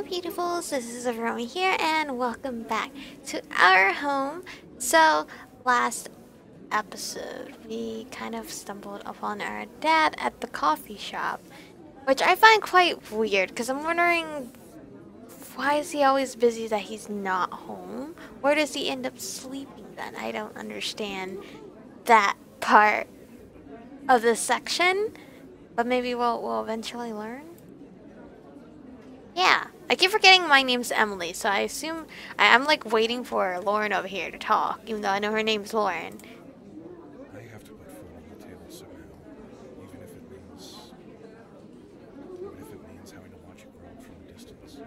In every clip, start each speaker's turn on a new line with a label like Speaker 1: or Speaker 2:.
Speaker 1: beautifuls, this is Aromie here and welcome back to our home. So last episode we kind of stumbled upon our dad at the coffee shop, which I find quite weird because I'm wondering, why is he always busy that he's not home? Where does he end up sleeping then? I don't understand that part of this section, but maybe we'll eventually learn. Yeah, I keep forgetting my name's Emily, so I assume I'm like waiting for Lauren over here to talk, even though I know her name's Lauren.
Speaker 2: I have to put food on the table somehow, even if it means having to watch it grow up from a distance.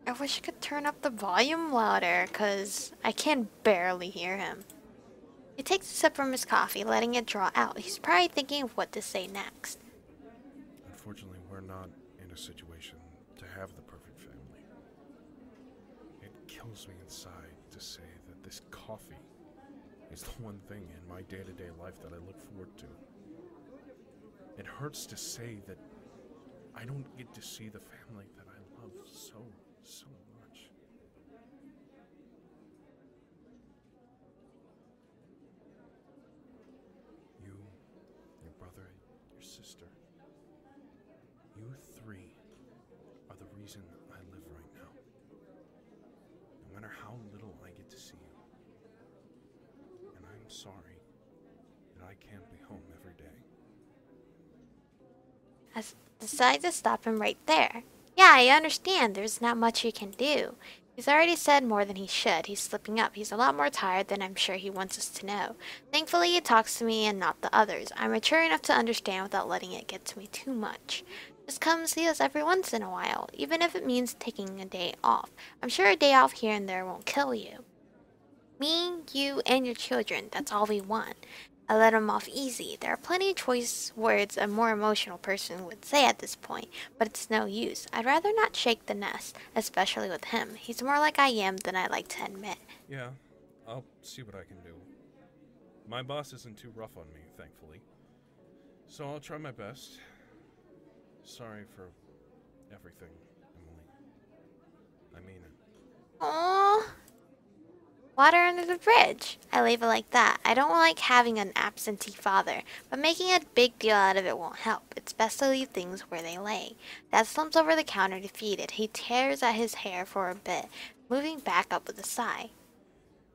Speaker 1: I wish I could turn up the volume louder, cause I can barely hear him. He takes a sip from his coffee, letting it draw out. He's probably thinking of what to say next.
Speaker 2: Unfortunately, we're not in a situation to have the perfect family. It kills me inside to say that this coffee is the one thing in my day-to-day life that I look forward to. It hurts to say that I don't get to see the family that I love so much. You, your brother, your sister, you three are the reason I live right now. No matter how little I get to see you. And I'm sorry that I can't be home every day.
Speaker 1: I decide to stop him right there. Yeah, I understand. There's not much he can do. He's already said more than he should. He's slipping up. He's a lot more tired than I'm sure he wants us to know. Thankfully, he talks to me and not the others. I'm mature enough to understand without letting it get to me too much. Just come see us every once in a while, even if it means taking a day off. I'm sure a day off here and there won't kill you. Me, you, and your children, that's all we want. I let him off easy. There are plenty of choice words a more emotional person would say at this point, but it's no use. I'd rather not shake the nest, especially with him. He's more like I am than I like to admit.
Speaker 2: Yeah, I'll see what I can do. My boss isn't too rough on me, thankfully. So I'll try my best. Sorry for everything, Emily. I mean it.
Speaker 1: Aww. Water under the bridge. I leave it like that. I don't like having an absentee father, but making a big deal out of it won't help. It's best to leave things where they lay. Dad slumps over the counter to feed it. He tears at his hair for a bit, moving back up with a sigh.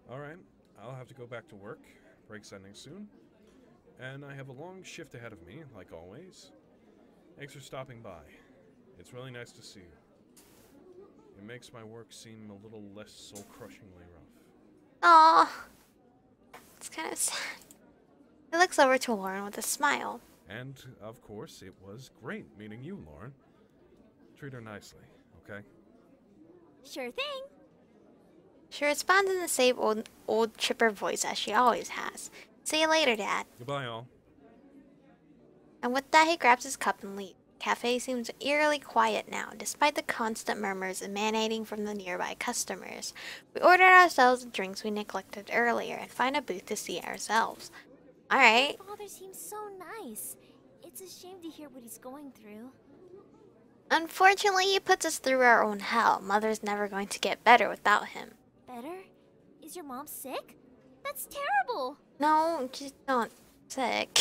Speaker 2: Alright, I'll have to go back to work. Break's ending soon. And I have a long shift ahead of me, like always. Thanks for stopping by. It's really nice to see you. It makes my work seem a little less soul-crushingly rough.
Speaker 1: Aww. It's kind of sad. He looks over to Lauren with a smile.
Speaker 2: And, of course, it was great meeting you, Lauren. Treat her nicely, okay?
Speaker 3: Sure thing.
Speaker 1: She responds in the same old chipper voice as she always has. See you later, Dad.
Speaker 2: Goodbye, all.
Speaker 1: And with that, he grabs his cup and leaves. The cafe seems eerily quiet now, despite the constant murmurs emanating from the nearby customers. We order ourselves the drinks we neglected earlier and find a booth to seat ourselves. Alright.
Speaker 3: Father seems so nice. It's a shame to hear what he's going through.
Speaker 1: Unfortunately, he puts us through our own hell. Mother's never going to get better without him.
Speaker 3: Better? Is your mom sick? That's terrible.
Speaker 1: No, she's not sick.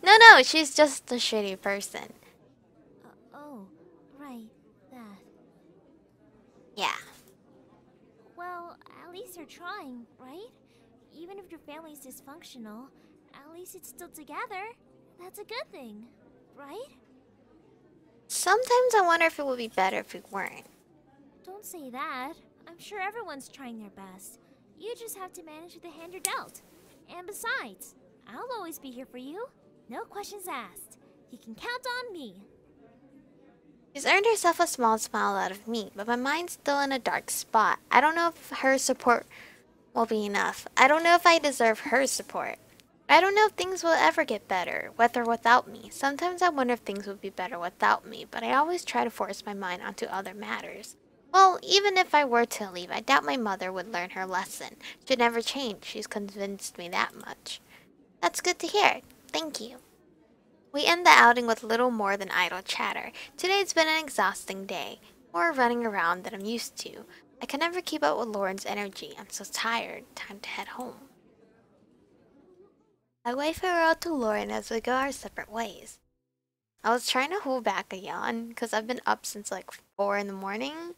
Speaker 1: No, she's just a shitty person.
Speaker 3: Oh, right. That.
Speaker 1: Yeah.
Speaker 3: Well, at least you're trying, right? Even if your family's dysfunctional, at least it's still together. That's a good thing, right?
Speaker 1: Sometimes I wonder if it would be better if we weren't.
Speaker 3: Don't say that. I'm sure everyone's trying their best. You just have to manage with the hand you're dealt. And besides, I'll always be here for you. No questions asked. You can count on me.
Speaker 1: She's earned herself a small smile out of me, but my mind's still in a dark spot. I don't know if her support will be enough. I don't know if I deserve her support. I don't know if things will ever get better, with or without me. Sometimes I wonder if things would be better without me, but I always try to force my mind onto other matters. Well, even if I were to leave, I doubt my mother would learn her lesson. She'd never change. She's convinced me that much. That's good to hear. Thank you. We end the outing with little more than idle chatter. Today's been an exhausting day. More running around than I'm used to. I can never keep up with Lauren's energy. I'm so tired. Time to head home. I wave farewell to Lauren as we go our separate ways. I was trying to hold back a yawn because I've been up since like 4 in the morning.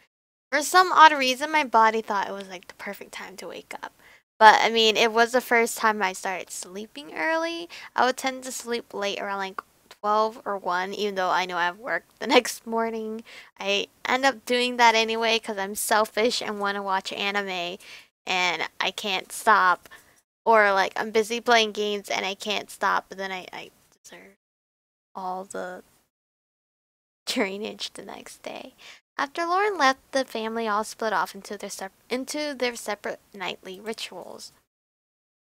Speaker 1: For some odd reason, my body thought it was like the perfect time to wake up. But I mean, it was the first time I started sleeping early. I would tend to sleep late around like 12 or 1, even though I know I have work the next morning. I end up doing that anyway because I'm selfish and want to watch anime and I can't stop. Or like I'm busy playing games and I can't stop, but then I deserve all the drainage the next day. After Lauren left, the family all split off into their separate nightly rituals.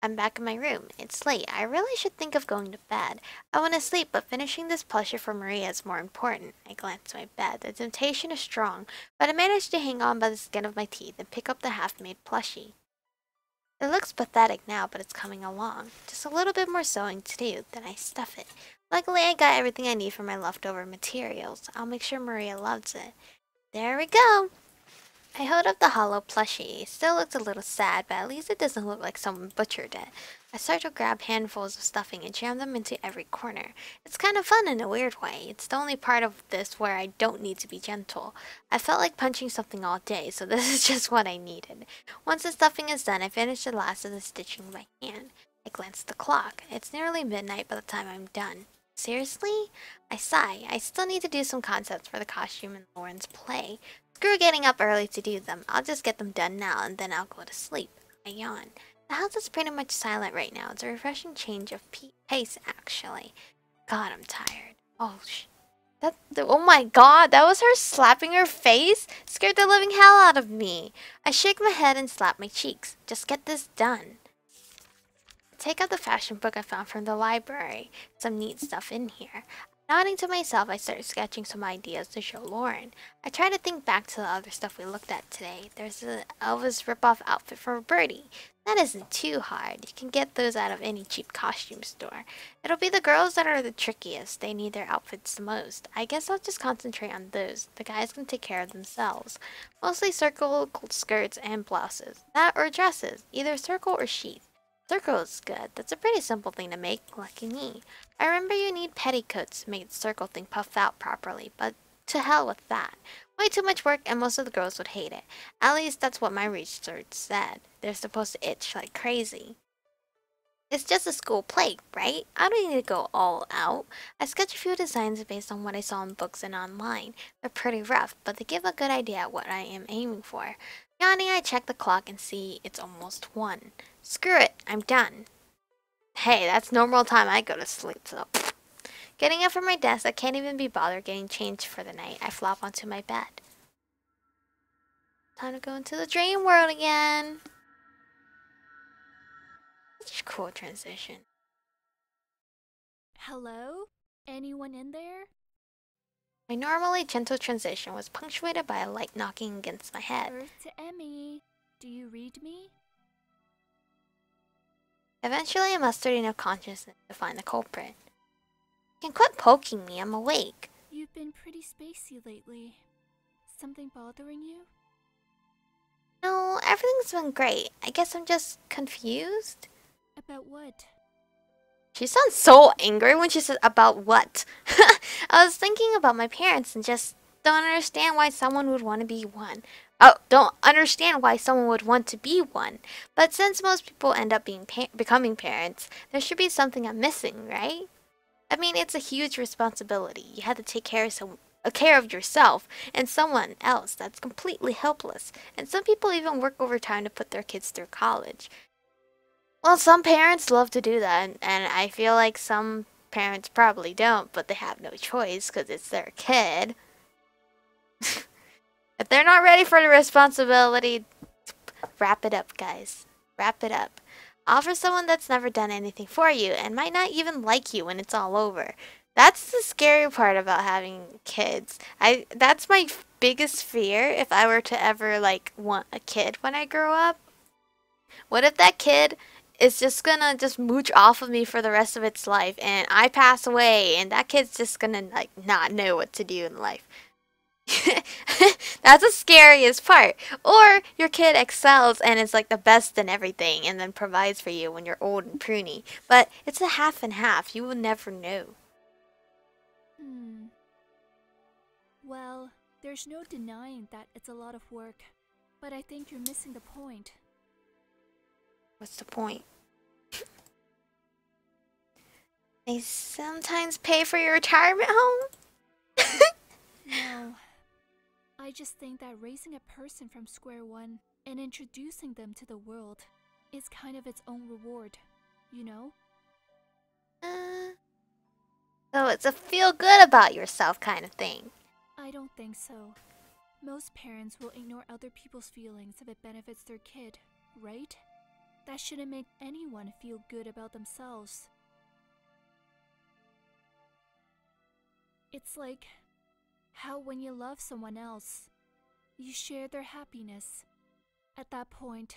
Speaker 1: I'm back in my room. It's late. I really should think of going to bed. I want to sleep, but finishing this plushie for Maria is more important. I glance at my bed. The temptation is strong, but I manage to hang on by the skin of my teeth and pick up the half-made plushie. It looks pathetic now, but it's coming along. Just a little bit more sewing to do, then I stuff it. Luckily, I got everything I need for my leftover materials. I'll make sure Maria loves it. There we go! I hold up the hollow plushie. It still looks a little sad, but at least it doesn't look like someone butchered it. I start to grab handfuls of stuffing and jam them into every corner. It's kind of fun in a weird way. It's the only part of this where I don't need to be gentle. I felt like punching something all day, so this is just what I needed. Once the stuffing is done, I finish the last of the stitching by hand. I glance at the clock. It's nearly midnight by the time I'm done. Seriously? I sigh. I still need to do some concepts for the costume and Lauren's play. Screw getting up early to do them. I'll just get them done now and then I'll go to sleep. I yawn. The house is pretty much silent right now. It's a refreshing change of pace, actually. God, I'm tired. Oh my god, that was her slapping her face? Scared the living hell out of me. I shake my head and slap my cheeks. Just get this done. Take out the fashion book I found from the library. Some neat stuff in here. Nodding to myself, I start sketching some ideas to show Lauren. I try to think back to the other stuff we looked at today. There's an Elvis ripoff outfit for Birdie. That isn't too hard. You can get those out of any cheap costume store. It'll be the girls that are the trickiest. They need their outfits the most. I guess I'll just concentrate on those. The guys can take care of themselves. Mostly circle skirts and blouses. That or dresses. Either circle or sheath. Circle is good. That's a pretty simple thing to make. Lucky me. I remember you need petticoats to make the circle thing puff out properly, but to hell with that. Way too much work and most of the girls would hate it. At least that's what my research said. They're supposed to itch like crazy. It's just a school play, right? I don't need to go all out. I sketched a few designs based on what I saw in books and online. They're pretty rough, but they give a good idea of what I am aiming for. Yawning, I check the clock and see it's almost 1. Screw it, I'm done. Hey, that's normal time I go to sleep, so... Getting up from my desk, I can't even be bothered getting changed for the night. I flop onto my bed. Time to go into the dream world again. Such a cool transition.
Speaker 3: Hello? Anyone in there?
Speaker 1: My normally gentle transition was punctuated by a light knocking against my head.
Speaker 3: Earth to Emmy. Do you read me?
Speaker 1: Eventually, I mustered enough consciousness to find the culprit. You can quit poking me, I'm awake.
Speaker 3: You've been pretty spacey lately. Something bothering you?
Speaker 1: No, everything's been great. I guess I'm just confused.
Speaker 3: About what?
Speaker 1: She sounds so angry when she says about what. I was thinking about my parents and just don't understand why someone would want to be one. Oh, don't understand why someone would want to be one. But since most people end up becoming parents, there should be something I'm missing, right? I mean, it's a huge responsibility. You have to take care of yourself and someone else that's completely helpless. And some people even work overtime to put their kids through college. Well, some parents love to do that, and I feel like some parents probably don't, but they have no choice because it's their kid. If they're not ready for the responsibility, wrap it up, guys. Wrap it up. Offer someone that's never done anything for you and might not even like you when it's all over. That's the scary part about having kids. That's my biggest fear if I were to ever like want a kid when I grow up. What if that kid is just gonna just mooch off of me for the rest of its life and I pass away and that kid's just gonna like not know what to do in life? That's the scariest part. Or your kid excels and is like the best in everything and then provides for you when you're old and pruny. But it's a half and half. You will never know.
Speaker 4: Well, there's no denying that it's a lot of work, but I think you're missing the point.
Speaker 1: What's the point? They sometimes pay for your retirement home?
Speaker 4: No. I just think that raising a person from square one and introducing them to the world is kind of its own reward, you know?
Speaker 1: So it's a feel good about yourself kind of thing.
Speaker 4: I don't think so. Most parents will ignore other people's feelings if it benefits their kid, right? That shouldn't make anyone feel good about themselves. It's like how when you love someone else, you share their happiness. At that point,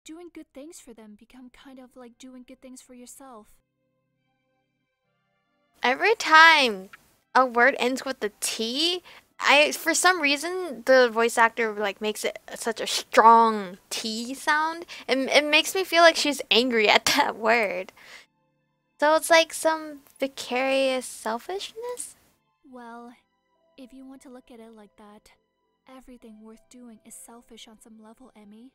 Speaker 4: doing good things for them become kind of like doing good things for yourself.
Speaker 1: Every time a word ends with a T, for some reason the voice actor like makes it such a strong T sound, and it makes me feel like she's angry at that word. So it's like some vicarious selfishness.
Speaker 4: Well, if you want to look at it like that, everything worth doing is selfish on some level, Emmy.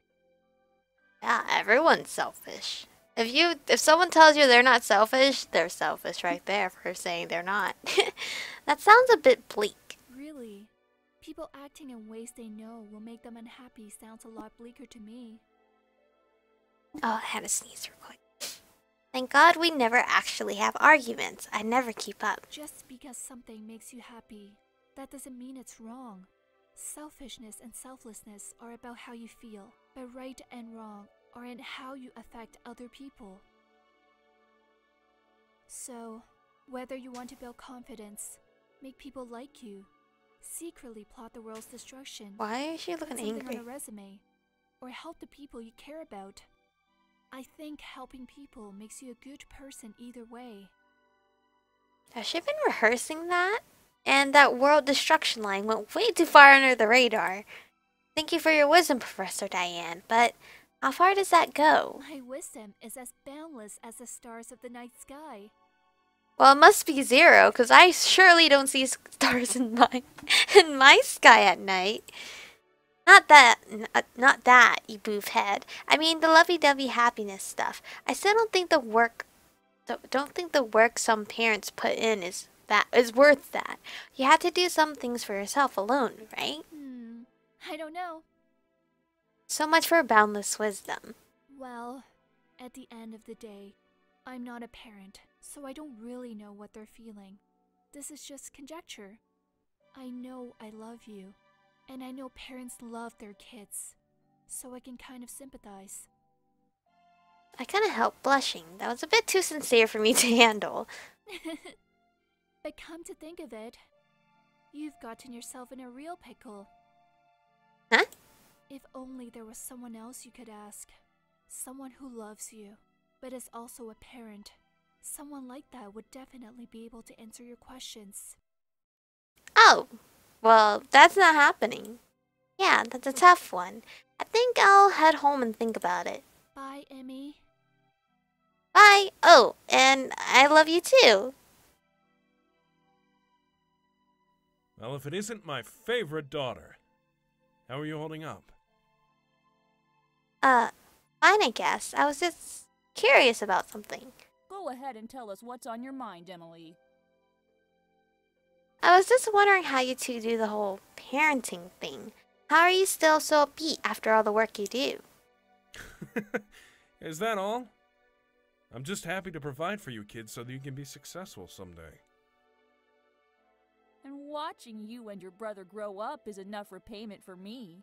Speaker 1: Yeah, everyone's selfish. If someone tells you they're not selfish, they're selfish right there for saying they're not. That sounds a bit bleak.
Speaker 4: Really? People acting in ways they know will make them unhappy sounds a lot bleaker to me.
Speaker 1: Oh, I had to sneeze real quick. Thank God we never actually have arguments. I never keep up.
Speaker 4: Just because something makes you happy, that doesn't mean it's wrong. Selfishness and selflessness are about how you feel, but right and wrong are in how you affect other people. So, whether you want to build confidence, make people like you, secretly plot the world's destruction,
Speaker 1: Why is she looking
Speaker 4: put something
Speaker 1: angry?
Speaker 4: on a resume, or help the people you care about, I think helping people makes you a good person either way.
Speaker 1: Has she been rehearsing that? And that world destruction line went way too far under the radar. Thank you for your wisdom, Professor Diane, but how far does that go?
Speaker 4: My wisdom is as boundless as the stars of the night sky.
Speaker 1: Well, it must be zero, because I surely don't see stars in my sky at night. Not that, you boof head. I mean the lovey-dovey happiness stuff. I still don't think the work some parents put in is worth that. You have to do some things for yourself alone, right?
Speaker 4: I don't know.
Speaker 1: So much for boundless wisdom.
Speaker 4: Well, at the end of the day, I'm not a parent, so I don't really know what they're feeling. This is just conjecture. I know I love you, and I know parents love their kids, so I can kind of sympathize.
Speaker 1: I couldn't help blushing. That was a bit too sincere for me to handle.
Speaker 4: But come to think of it, you've gotten yourself in a real pickle.
Speaker 1: Huh?
Speaker 4: If only there was someone else you could ask. Someone who loves you, but is also a parent. Someone like that would definitely be able to answer your questions.
Speaker 1: Oh, well, that's not happening. Yeah, that's a tough one. I think I'll head home and think about it.
Speaker 4: Bye, Emmy.
Speaker 1: Bye. Oh, and I love you too.
Speaker 2: Well, if it isn't my favorite daughter, how are you holding up?
Speaker 1: Fine, I guess. I was just curious about something.
Speaker 5: Go ahead and tell us what's on your mind, Emily.
Speaker 1: I was just wondering how you two do the whole parenting thing. How are you still so upbeat after all the work you do?
Speaker 2: Is that all? I'm just happy to provide for you kids so that you can be successful someday.
Speaker 5: And watching you and your brother grow up is enough repayment for me.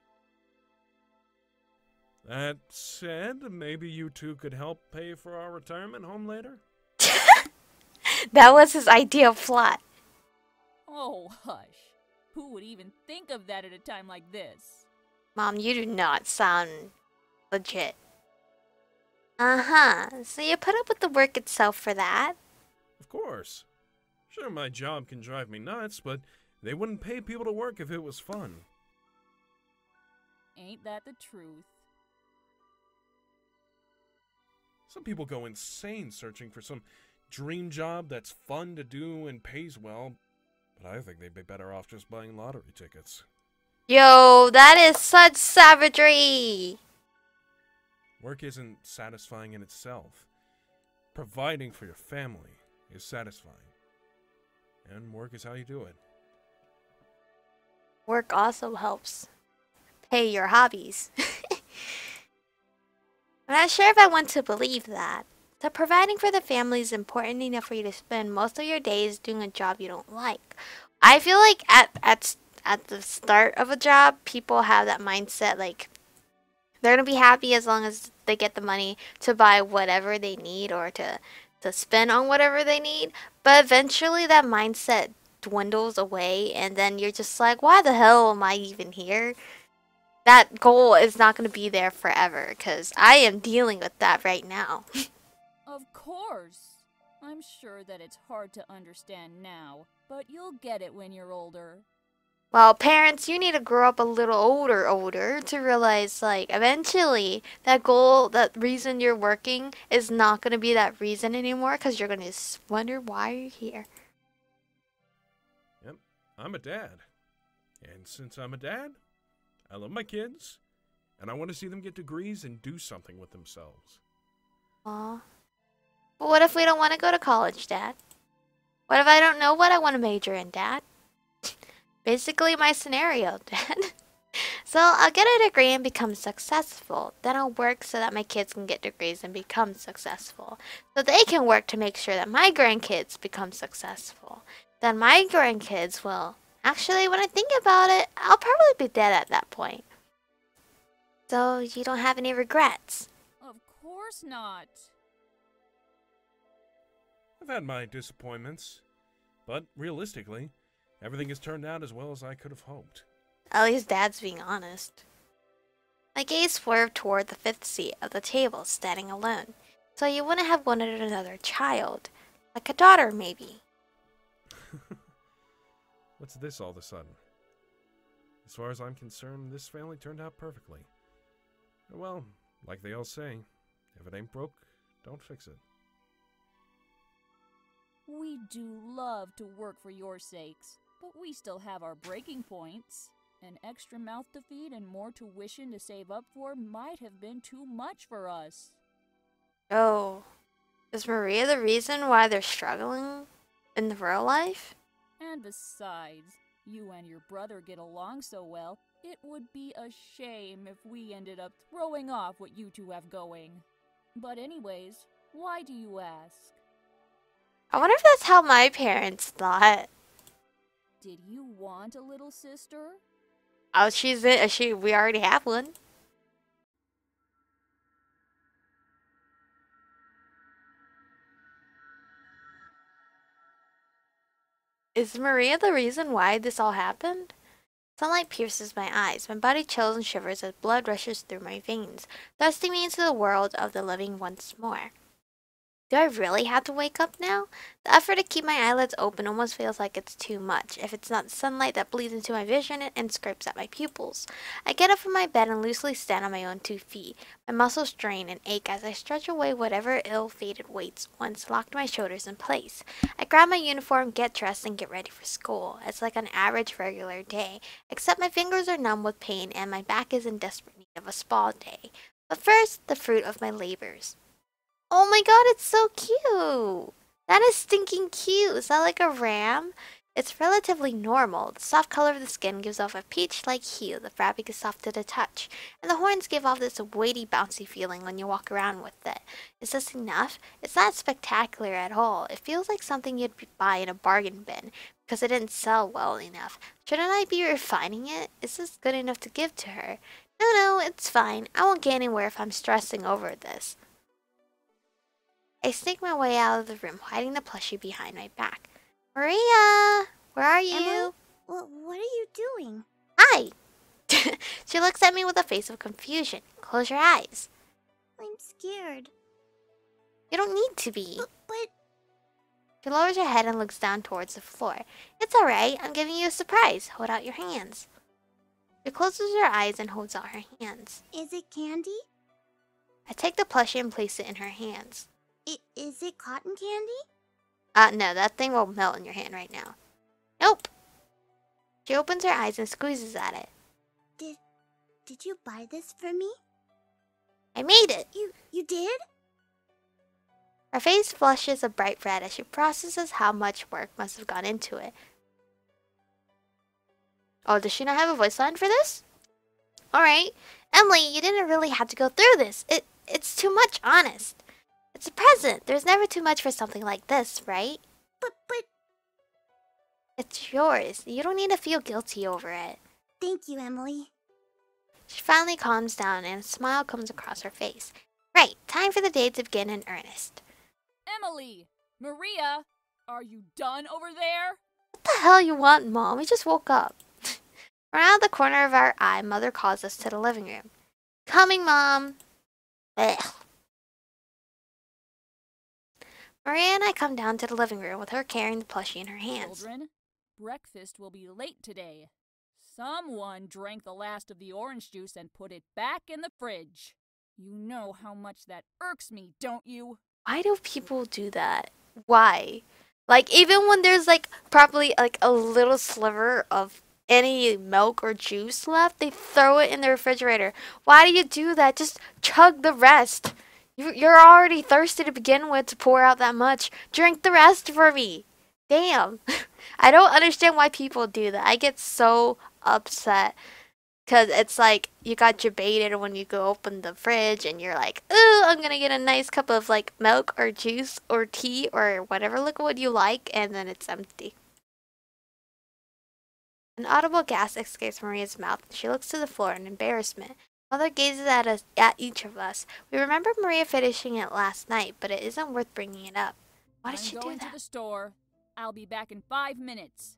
Speaker 2: That said, maybe you two could help pay for our retirement home later?
Speaker 1: That was his ideal plot.
Speaker 5: Oh, hush. Who would even think of that at a time like this?
Speaker 1: Mom, you do not sound legit. Uh-huh. So you put up with the work itself for that?
Speaker 2: Of course. Sure, my job can drive me nuts, but they wouldn't pay people to work if it was fun.
Speaker 5: Ain't that the truth?
Speaker 2: Some people go insane searching for some dream job that's fun to do and pays well, but I think they'd be better off just buying lottery tickets.
Speaker 1: Yo, that is such savagery.
Speaker 2: Work isn't satisfying in itself. Providing for your family is satisfying. And work is how you do it.
Speaker 1: Work also helps pay your hobbies. I'm not sure if I want to believe that. That providing for the family is important enough for you to spend most of your days doing a job you don't like. I feel like at the start of a job, people have that mindset like they're gonna be happy as long as they get the money to buy whatever they need or to spend on whatever they need. But eventually that mindset dwindles away and then you're just like, why the hell am I even here? That goal is not going to be there forever because I am dealing with that right now.
Speaker 5: Of course. I'm sure that it's hard to understand now, but you'll get it when you're older.
Speaker 1: Well, parents, you need to grow up a little older to realize, like, eventually that goal, that reason you're working is not going to be that reason anymore because you're going to wonder why you're here.
Speaker 2: Yep, I'm a dad. And since I'm a dad, I love my kids, and I want to see them get degrees and do something with themselves.
Speaker 1: Aw. But what if we don't want to go to college, Dad? What if I don't know what I want to major in, Dad? Basically my scenario, Dad. So I'll get a degree and become successful. Then I'll work so that my kids can get degrees and become successful. So they can work to make sure that my grandkids become successful. Then my grandkids will... Actually, when I think about it, I'll probably be dead at that point. So you don't have any regrets?
Speaker 5: Of course not.
Speaker 2: I've had my disappointments, but realistically, everything has turned out as well as I could have hoped.
Speaker 1: At least Dad's being honest. My gaze swerved toward the fifth seat of the table, standing alone. So you wouldn't have wanted another child. Like a daughter, maybe.
Speaker 2: What's this all of a sudden? As far as I'm concerned, this family turned out perfectly. Well, like they all say, if it ain't broke, don't fix it.
Speaker 5: We do love to work for your sakes, but we still have our breaking points. An extra mouth to feed and more tuition to save up for might have been too much for us.
Speaker 1: Oh. Is Maria the reason why they're struggling in the real life?
Speaker 5: And besides, you and your brother get along so well, it would be a shame if we ended up throwing off what you two have going. But anyways, why do you ask?
Speaker 1: I wonder if that's how my parents thought.
Speaker 5: Did you want a little sister?
Speaker 1: Oh, we already have one. Is Maria the reason why this all happened? Sunlight pierces my eyes. My body chills and shivers as blood rushes through my veins, thrusting me into the world of the living once more. Do I really have to wake up now? The effort to keep my eyelids open almost feels like it's too much, if it's not the sunlight that bleeds into my vision and scrapes at my pupils. I get up from my bed and loosely stand on my own 2 feet. My muscles strain and ache as I stretch away whatever ill-fated weights once locked my shoulders in place. I grab my uniform, get dressed, and get ready for school. It's like an average regular day, except my fingers are numb with pain and my back is in desperate need of a spa day. But first, the fruit of my labors. Oh my god, it's so cute! That is stinking cute! Is that like a ram? It's relatively normal. The soft color of the skin gives off a peach-like hue, the fabric is soft to the touch, and the horns give off this weighty, bouncy feeling when you walk around with it. Is this enough? It's not spectacular at all. It feels like something you'd buy in a bargain bin, because it didn't sell well enough. Shouldn't I be refining it? Is this good enough to give to her? No, it's fine. I won't get anywhere if I'm stressing over this. I sneak my way out of the room, hiding the plushie behind my back. Maria! Where are you?
Speaker 6: Emily? What are you doing?
Speaker 1: Hi! She looks at me with a face of confusion. Close your eyes.
Speaker 6: I'm scared.
Speaker 1: You don't need to be.
Speaker 6: But
Speaker 1: She lowers her head and looks down towards the floor. It's alright, I'm giving you a surprise. Hold out your hands. She closes her eyes and holds out her hands.
Speaker 6: is it candy?
Speaker 1: I take the plushie and place it in her hands.
Speaker 6: Is it cotton candy?
Speaker 1: No, that thing will melt in your hand right now. Nope. She opens her eyes and squeezes at it.
Speaker 6: Did you buy this for me?
Speaker 1: I made it.
Speaker 6: You did?
Speaker 1: Her face flushes a bright red as she processes how much work must have gone into it. Oh, does she not have a voice line for this? Alright. Emily, you didn't really have to go through this. It's too much, honest. It's a present. There's never too much for something like this, right?
Speaker 6: But
Speaker 1: It's yours. You don't need to feel guilty over it.
Speaker 6: thank you, Emily.
Speaker 1: She finally calms down and a smile comes across her face. Right, time for the day to begin in earnest.
Speaker 5: Emily! Maria! Are you done over there?
Speaker 1: What the hell you want, Mom? We just woke up. Around the corner of our eye, Mother calls us to the living room. Coming, Mom. Ugh. Maria and I come down to the living room with her carrying the plushie in her hands.
Speaker 5: Children, breakfast will be late today. Someone drank the last of the orange juice and put it back in the fridge. You know how much that irks me, don't you?
Speaker 1: Why do people do that? Why? Like, even when there's, like, probably, like, a little sliver of any milk or juice left, they throw it in the refrigerator. Why do you do that? Just chug the rest. You're already thirsty to begin with to pour out that much. Drink the rest for me. Damn. I don't understand why people do that. I get so upset. Because it's like you got debated when you go open the fridge and you're like, ooh, I'm going to get a nice cup of like milk or juice or tea or whatever liquid you like. And then it's empty. An audible gasp escapes Maria's mouth. She looks to the floor in embarrassment. Mother gazes at each of us. We remember Maria finishing it last night, but it isn't worth bringing it up. Why did she do
Speaker 5: I'm going
Speaker 1: that?
Speaker 5: to the store. I'll be back in 5 minutes.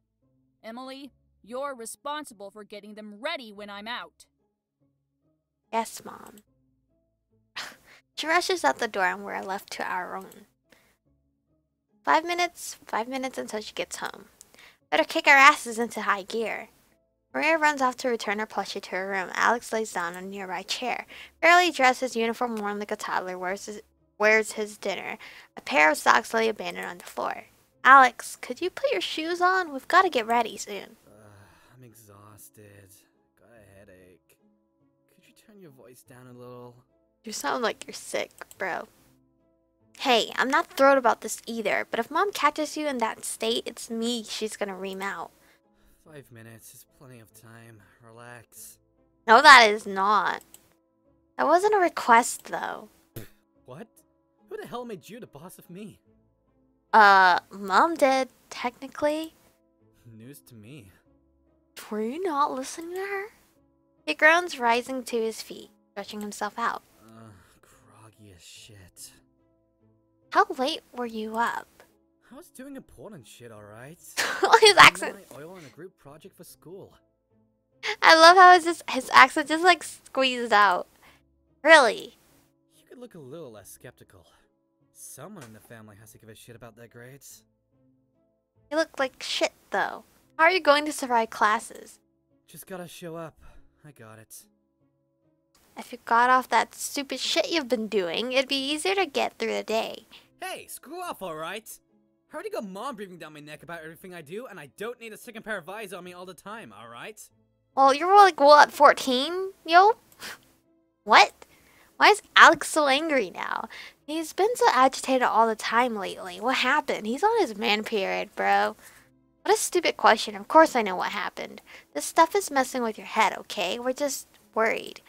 Speaker 5: Emily, you're responsible for getting them ready when I'm out.
Speaker 1: Yes, Mom. She rushes out the door and we're left to our own. 5 minutes until she gets home. Better kick our asses into high gear. Maria runs off to return her plushie to her room. Alex lays down on a nearby chair. Barely dressed, his uniform worn like a toddler, wears his dinner. A pair of socks lay abandoned on the floor. Alex, could you put your shoes on? We've got to get ready soon.
Speaker 7: I'm exhausted. Got a headache. Could you turn your voice down a little?
Speaker 1: You sound like you're sick, bro. Hey, I'm not thrilled about this either, but if Mom catches you in that state, it's me she's gonna ream out.
Speaker 7: 5 minutes is plenty of time. Relax.
Speaker 1: No, that is not. That wasn't a request, though.
Speaker 7: What? Who the hell made you the boss of me?
Speaker 1: Mom did, technically.
Speaker 7: News to me.
Speaker 1: Were you not listening to her? He groans, rising to his feet, stretching himself out.
Speaker 7: Groggy as shit.
Speaker 1: How late were you up?
Speaker 7: I was doing important shit, alright?
Speaker 1: His accent.
Speaker 7: My oil on a group project for school.
Speaker 1: I love how it's just, his accent just like squeezed out. Really?
Speaker 7: You could look a little less skeptical. Someone in the family has to give a shit about their grades.
Speaker 1: You look like shit, though. How are you going to survive classes?
Speaker 7: Just gotta show up. I got it.
Speaker 1: If you got off that stupid shit you've been doing, it'd be easier to get through the day.
Speaker 7: Hey, screw off, alright? I already got Mom breathing down my neck about everything I do, and I don't need a second pair of eyes on me all the time, alright?
Speaker 1: Well, you're like, what, 14, yo? What? Why is Alex so angry now? He's been so agitated all the time lately. What happened? He's on his man period, bro. What a stupid question. Of course I know what happened. This stuff is messing with your head, okay? We're just worried.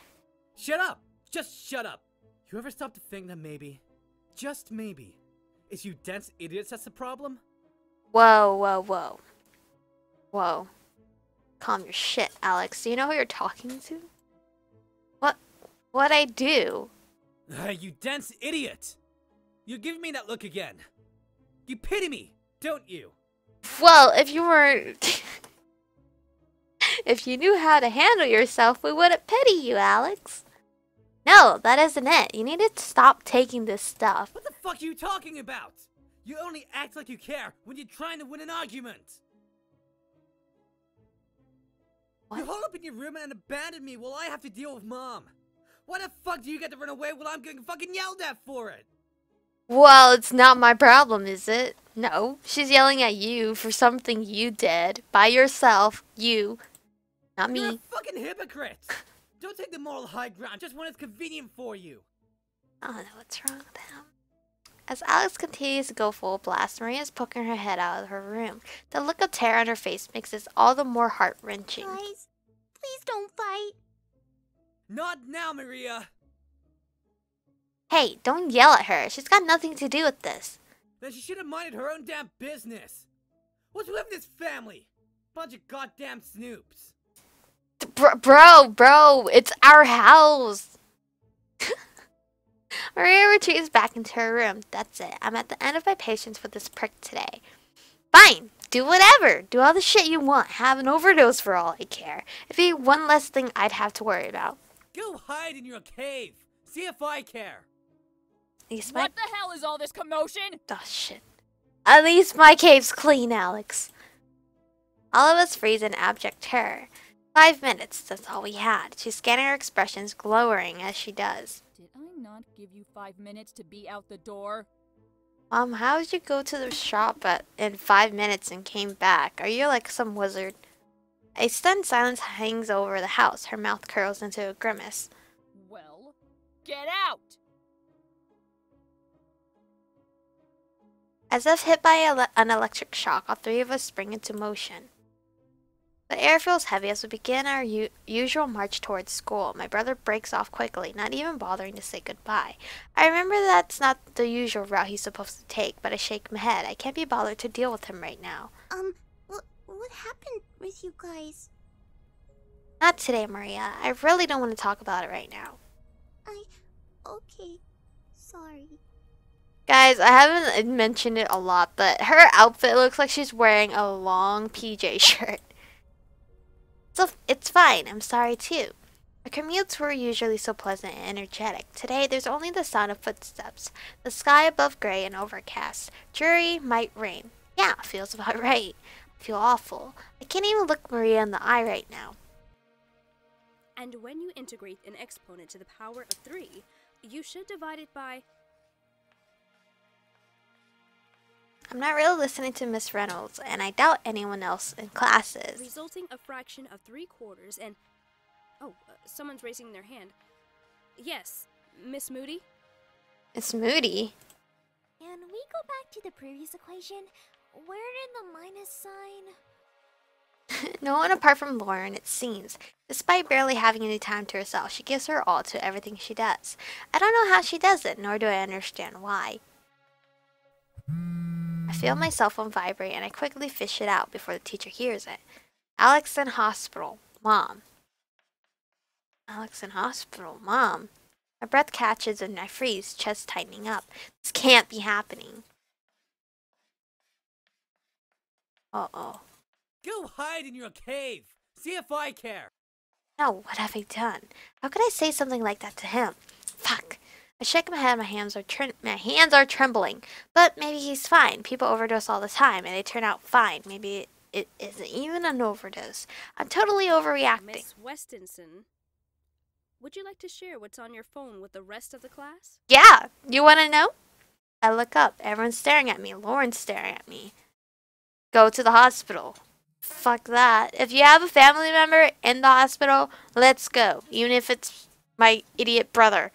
Speaker 7: Shut up! Just shut up! You ever stop to think that maybe, just maybe, it's you dense idiots that's the problem?
Speaker 1: Whoa, whoa, whoa. Whoa. Calm your shit, Alex. Do you know who you're talking to? What'd I do?
Speaker 7: You dense idiot! You're giving me that look again. You pity me, don't you?
Speaker 1: Well, if you weren't... if you knew how to handle yourself, we wouldn't pity you, Alex. No, that isn't it. You need to stop taking this stuff.
Speaker 7: What the fuck are you talking about? You only act like you care when you're trying to win an argument.
Speaker 1: What?
Speaker 7: You hole up in your room and abandon me while I have to deal with Mom. Why the fuck do you get to run away while I'm getting fucking yelled at for it?
Speaker 1: Well, it's not my problem, is it? No, she's yelling at you for something you did. By yourself. You. Not
Speaker 7: You're a
Speaker 1: me.
Speaker 7: fucking hypocrite. Don't take the moral high ground just when it's convenient for you.
Speaker 1: I don't know what's wrong with him. As Alex continues to go full blast, Maria is poking her head out of her room. The look of terror on her face makes this all the more heart-wrenching.
Speaker 6: Guys, please don't fight.
Speaker 7: Not now, Maria.
Speaker 1: Hey, don't yell at her. She's got nothing to do with this.
Speaker 7: Then she should have minded her own damn business. What's with this family? Bunch of goddamn snoops.
Speaker 1: Bro, it's our house. Maria retreats back into her room. That's it. I'm at the end of my patience with this prick today. Fine, do whatever. Do all the shit you want. Have an overdose for all I care. It'd be one less thing I'd have to worry about.
Speaker 7: Go hide in your cave. See if I care.
Speaker 1: At least
Speaker 5: What the hell is all this commotion?
Speaker 1: Oh, shit. At least my cave's clean, Alex. All of us freeze in abject terror. 5 minutes, that's all we had. She's scanning her expressions, glowering as she does.
Speaker 5: Did I not give you 5 minutes to be out the door?
Speaker 1: Mom, how did you go to the shop in 5 minutes and came back? Are you like some wizard? A stunned silence hangs over the house. Her mouth curls into a grimace.
Speaker 5: Well, get out!
Speaker 1: As if hit by an electric shock, all three of us spring into motion. The air feels heavy as we begin our usual march towards school. My brother breaks off quickly, not even bothering to say goodbye. I remember that's not the usual route he's supposed to take, but I shake my head. I can't be bothered to deal with him right now.
Speaker 6: What happened with you guys?
Speaker 1: Not today, Maria. I really don't want to talk about it right now.
Speaker 6: Okay. Sorry.
Speaker 1: Guys, I haven't mentioned it a lot, but her outfit looks like she's wearing a long PJ shirt. So it's fine. I'm sorry too. Our commutes were usually so pleasant and energetic. Today, there's only the sound of footsteps. The sky above gray and overcast. Dreary, might rain. Yeah, feels about right. I feel awful. I can't even look Maria in the eye right now.
Speaker 8: And when you integrate an exponent to the power of 3, you should divide it by...
Speaker 1: I'm not really listening to Miss Reynolds, and I doubt anyone else in classes.
Speaker 8: resulting a fraction of 3/4 and... Oh, someone's raising their hand. Yes, Miss Moody?
Speaker 1: It's Moody.
Speaker 3: Can we go back to the previous equation? Where did the minus sign?
Speaker 1: No one apart from Lauren, it seems. Despite barely having any time to herself, she gives her all to everything she does. I don't know how she does it, nor do I understand why. I feel my cell phone vibrate and I quickly fish it out before the teacher hears it. Alex in hospital. Mom. Alex in hospital. Mom. My breath catches and I freeze, chest tightening up. This can't be happening. Uh-oh.
Speaker 7: Go hide in your cave. See if I care.
Speaker 1: No, what have I done? How could I say something like that to him? Fuck. I shake my head, my hands are trembling. But maybe he's fine. People overdose all the time, and they turn out fine. Maybe it isn't even an overdose. I'm totally overreacting.
Speaker 8: Miss Westinson, would you like to share what's on your phone with the rest of the class?
Speaker 1: Yeah, you want to know? I look up. Everyone's staring at me. Lauren's staring at me. Go to the hospital. Fuck that. If you have a family member in the hospital, let's go. Even if it's my idiot brother.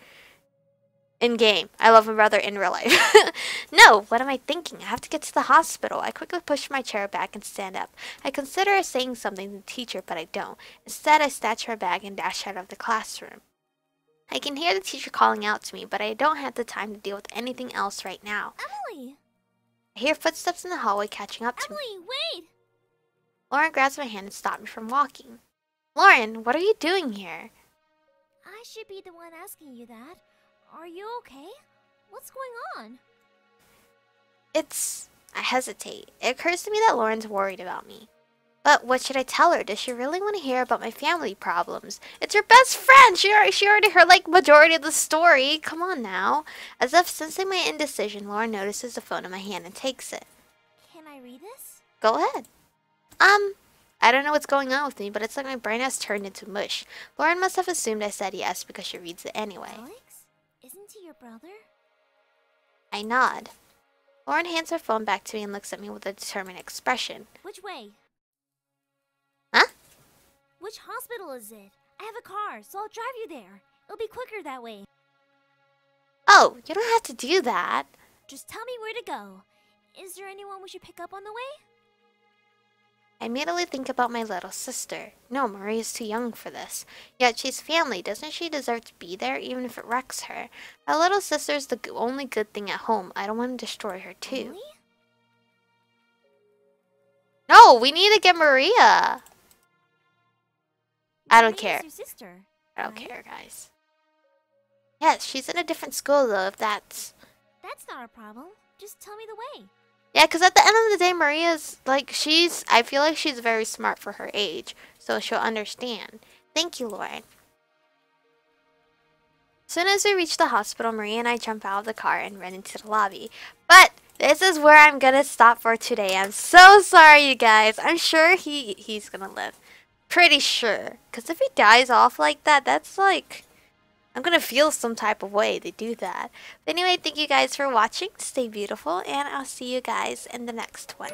Speaker 1: In game. I love my brother in real life. No, what am I thinking? I have to get to the hospital. I quickly push my chair back and stand up. I consider saying something to the teacher, but I don't. Instead, I snatch her bag and dash out of the classroom. I can hear the teacher calling out to me, but I don't have the time to deal with anything else right now.
Speaker 3: Emily!
Speaker 1: I hear footsteps in the hallway catching up to me.
Speaker 3: Emily, wait!
Speaker 1: Lauren grabs my hand and stops me from walking. Lauren, what are you doing here?
Speaker 3: I should be the one asking you that. Are you okay? What's going on?
Speaker 1: I hesitate. It occurs to me that Lauren's worried about me. But what should I tell her? Does she really want to hear about my family problems? It's her best friend! She already heard like majority of the story. Come on now. As if sensing my indecision, Lauren notices the phone in my hand and takes it.
Speaker 3: Can I read this?
Speaker 1: Go ahead. I don't know what's going on with me, but it's like my brain has turned into mush. Lauren must have assumed I said yes because she reads it anyway.
Speaker 3: Alex? Isn't he your brother?
Speaker 1: I nod. Lauren hands her phone back to me and looks at me with a determined expression.
Speaker 3: Which way?
Speaker 1: Huh?
Speaker 3: Which hospital is it? I have a car, so I'll drive you there. It'll be quicker that way.
Speaker 1: Oh, you don't have to do that.
Speaker 3: Just tell me where to go. Is there anyone we should pick up on the way?
Speaker 1: I immediately think about my little sister. No, Maria's too young for this. Yet she's family. Doesn't she deserve to be there, even if it wrecks her? My little sister's the only good thing at home. I don't want to destroy her, too.
Speaker 3: Really?
Speaker 1: No, we need to get Maria. I don't
Speaker 3: Maria's
Speaker 1: care.
Speaker 3: your sister,
Speaker 1: I don't
Speaker 3: right?
Speaker 1: care, guys. Yes, she's in a different school, though, if that's...
Speaker 3: That's not a problem. Just tell me the way.
Speaker 1: Yeah, because at the end of the day, Maria's, like, I feel like she's very smart for her age, so she'll understand. Thank you, Lauren. As soon as we reach the hospital, Maria and I jump out of the car and run into the lobby. But this is where I'm gonna stop for today. I'm so sorry, you guys. I'm sure he's gonna live. Pretty sure. Because if he dies off like that, that's like... I'm gonna feel some type of way they do that. But anyway, thank you guys for watching. Stay beautiful, and I'll see you guys in the next one.